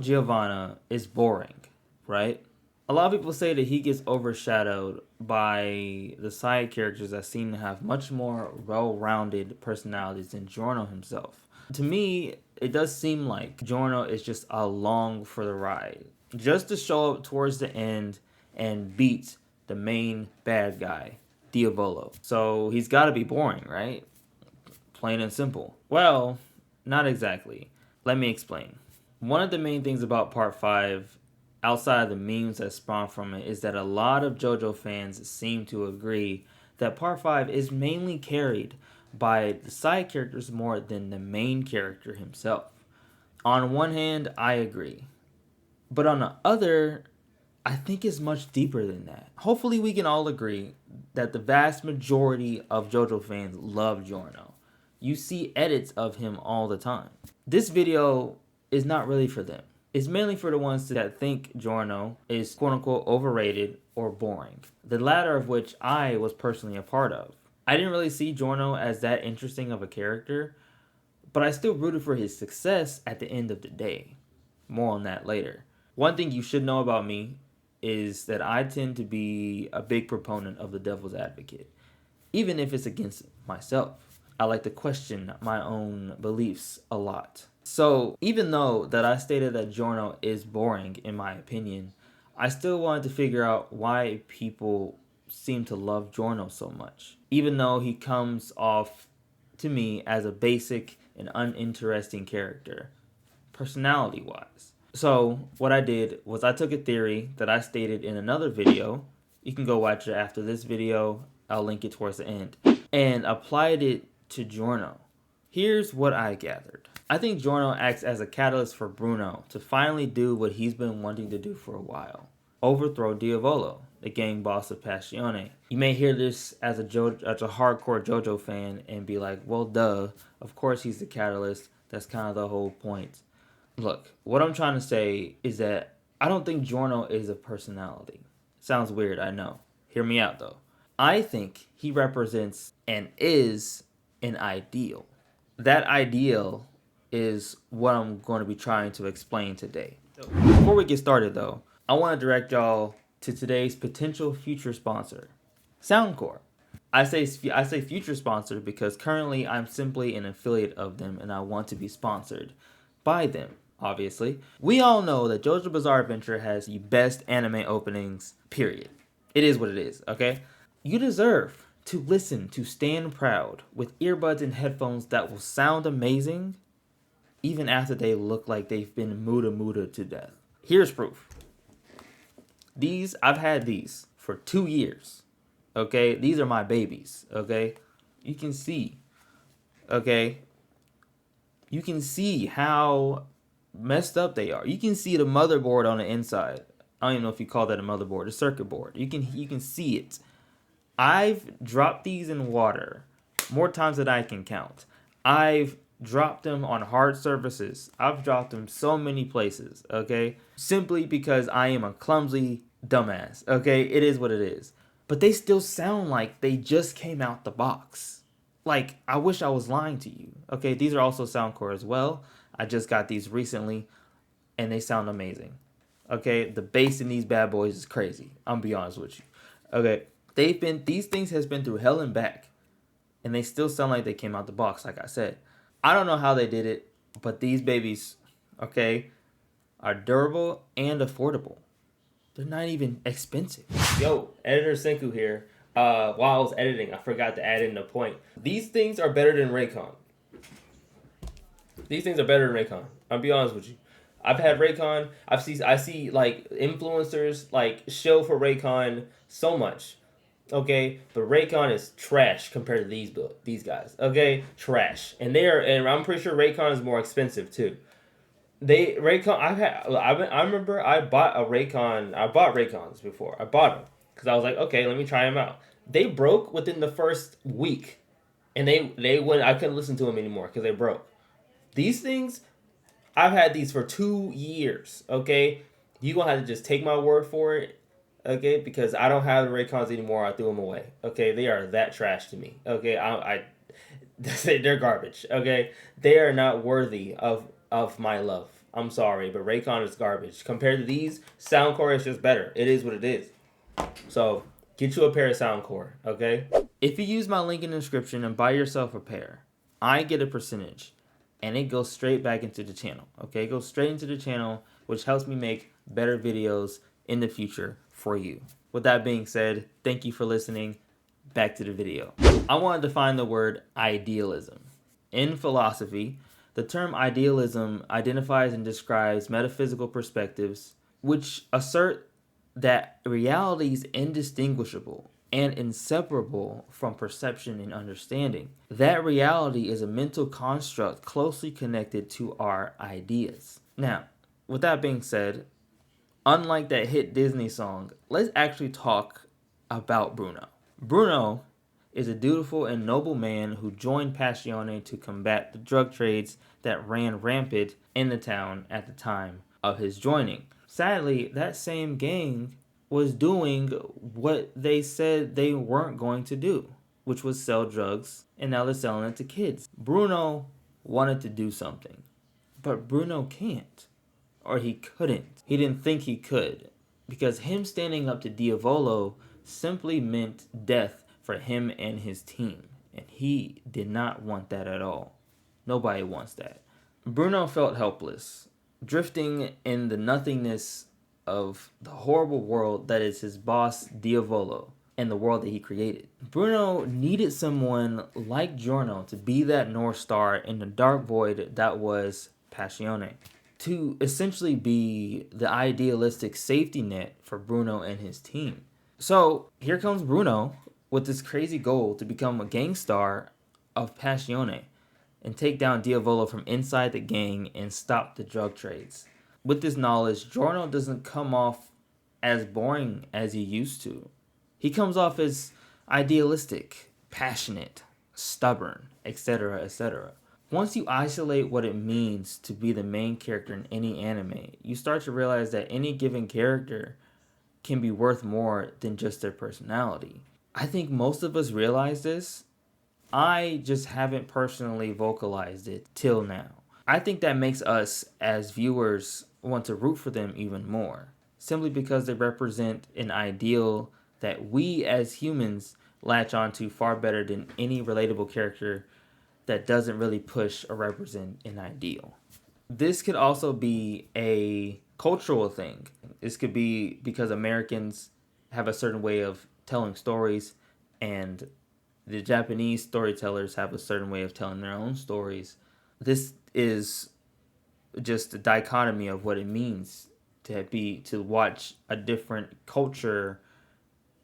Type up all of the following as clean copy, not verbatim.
Giovanna is boring, right? A lot of people say that he gets overshadowed by the side characters that seem to have much more well-rounded personalities than Giorno himself. To me, it does seem like Giorno is just along for the ride, just to show up towards the end and beat the main bad guy, Diavolo. So he's got to be boring, right? Plain and simple. Well, not exactly. Let me explain. One of the main things about Part 5, outside of the memes that spawn from it, is that a lot of JoJo fans seem to agree that Part 5 is mainly carried by the side characters more than the main character himself. On one hand, I agree. But on the other, I think it's much deeper than that. Hopefully we can all agree that the vast majority of JoJo fans love Giorno. You see edits of him all the time. This video is not really for them. It's mainly for the ones that think Giorno is quote-unquote overrated or boring. The latter of which I was personally a part of. I didn't really see Giorno as that interesting of a character, but I still rooted for his success at the end of the day. More on that later. One thing you should know about me is that I tend to be a big proponent of the devil's advocate, even if it's against myself. I like to question my own beliefs a lot. So even though that I stated that Giorno is boring in my opinion, I still wanted to figure out why people seem to love Giorno so much, even though he comes off to me as a basic and uninteresting character, personality-wise. So what I did was I took a theory that I stated in another video. You can go watch it after this video. I'll link it towards the end. And applied it to Giorno. Here's what I gathered. I think Giorno acts as a catalyst for Bruno to finally do what he's been wanting to do for a while. Overthrow Diavolo, the gang boss of Passione. You may hear this as a hardcore JoJo fan and be like, well, duh, of course he's the catalyst. That's kind of the whole point. Look, what I'm trying to say is that I don't think Giorno is a personality. Sounds weird, I know. Hear me out, though. I think he represents and is an ideal. That ideal is what I'm going to be trying to explain today. Before we get started, though, I want to direct y'all to today's potential future sponsor, SOUNDCORE. I say future sponsor because currently I'm simply an affiliate of them and I want to be sponsored by them, obviously. We all know that JoJo Bizarre Adventure has the best anime openings, period. It is what it is, okay? You deserve to listen to Stand Proud with earbuds and headphones that will sound amazing even after they look like they've been muda to death. Here's proof. I've had these for 2 years, okay? These are my babies, okay? You can see, okay? You can see how messed up they are. You can see the motherboard on the inside. I don't even know if you call that a motherboard, a circuit board. You can see it. I've dropped these in water more times than I can count. I've dropped them on hard surfaces. I've dropped them so many places, okay? Simply because I am a clumsy dumbass, okay? It is what it is. But they still sound like they just came out the box. Like, I wish I was lying to you, okay? These are also SOUNDCORE as well. I just got these recently, and they sound amazing, okay? The bass in these bad boys is crazy. I'm gonna be honest with you, okay? These things has been through hell and back, and they still sound like they came out the box, like I said. I don't know how they did it, but these babies, okay, are durable and affordable. They're not even expensive. Yo, Editor Senku here. While I was editing, I forgot to add in a point. These things are better than Raycon. These things are better than Raycon. I'll be honest with you. I've had Raycon. I see like influencers like show for Raycon so much. Okay, but Raycon is trash compared to these guys. Okay, trash, and I'm pretty sure Raycon is more expensive too. Raycon. I remember I bought a Raycon. I bought Raycons before. I bought them because I was like, okay, let me try them out. They broke within the first week, and they went. I couldn't listen to them anymore because they broke. These things, I've had these for 2 years. Okay, you gonna have to just take my word for it. Okay, because I don't have the Raycons anymore. I threw them away. Okay, they are that trash to me. Okay, they're garbage. Okay, they are not worthy of my love. I'm sorry, but Raycon is garbage. Compared to these, SOUNDCORE is just better. It is what it is. So get you a pair of SOUNDCORE, okay? If you use my link in the description and buy yourself a pair, I get a percentage, and it goes straight back into the channel, okay? It goes straight into the channel, which helps me make better videos in the future for you. With that being said, thank you for listening. Back to the video. I want to define the word idealism. In philosophy, the term idealism identifies and describes metaphysical perspectives which assert that reality is indistinguishable and inseparable from perception and understanding. That reality is a mental construct closely connected to our ideas. Now, with that being said, unlike that hit Disney song, let's actually talk about Bruno. Bruno is a dutiful and noble man who joined Passione to combat the drug trades that ran rampant in the town at the time of his joining. Sadly, that same gang was doing what they said they weren't going to do, which was sell drugs, and now they're selling it to kids. Bruno wanted to do something, but Bruno can't, or he couldn't. He didn't think he could, because him standing up to Diavolo simply meant death for him and his team, and he did not want that at all. Nobody wants that. Bruno felt helpless, drifting in the nothingness of the horrible world that is his boss Diavolo and the world that he created. Bruno needed someone like Giorno to be that North Star in the dark void that was Passione, to essentially be the idealistic safety net for Bruno and his team. So here comes Bruno with this crazy goal to become a gang star of Passione and take down Diavolo from inside the gang and stop the drug trades. With this knowledge, Giorno doesn't come off as boring as he used to. He comes off as idealistic, passionate, stubborn, etc., etc. Once you isolate what it means to be the main character in any anime, you start to realize that any given character can be worth more than just their personality. I think most of us realize this. I just haven't personally vocalized it till now. I think that makes us as viewers want to root for them even more, simply because they represent an ideal that we as humans latch onto far better than any relatable character that doesn't really push or represent an ideal. This could also be a cultural thing. This could be because Americans have a certain way of telling stories, and the Japanese storytellers have a certain way of telling their own stories. This is just a dichotomy of what it means to watch a different culture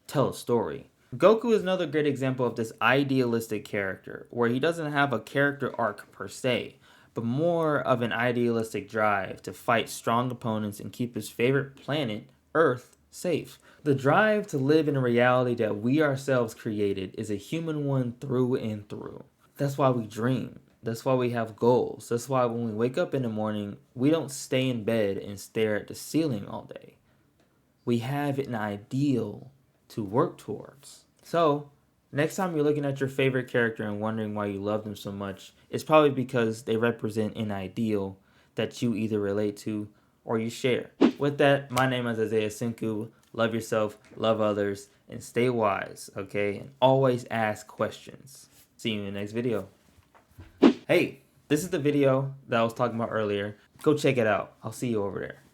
tell a story. Goku is another great example of this idealistic character, where he doesn't have a character arc per se, but more of an idealistic drive to fight strong opponents and keep his favorite planet, Earth, safe. The drive to live in a reality that we ourselves created is a human one through and through. That's why we dream. That's why we have goals. That's why when we wake up in the morning, we don't stay in bed and stare at the ceiling all day. We have an ideal to work towards. So, next time you're looking at your favorite character and wondering why you love them so much, it's probably because they represent an ideal that you either relate to or you share. With that, my name is isaiahsenku. Love yourself, love others, and stay wise, okay? And always ask questions. See you in the next video. Hey, this is the video that I was talking about earlier. Go check it out. I'll see you over there.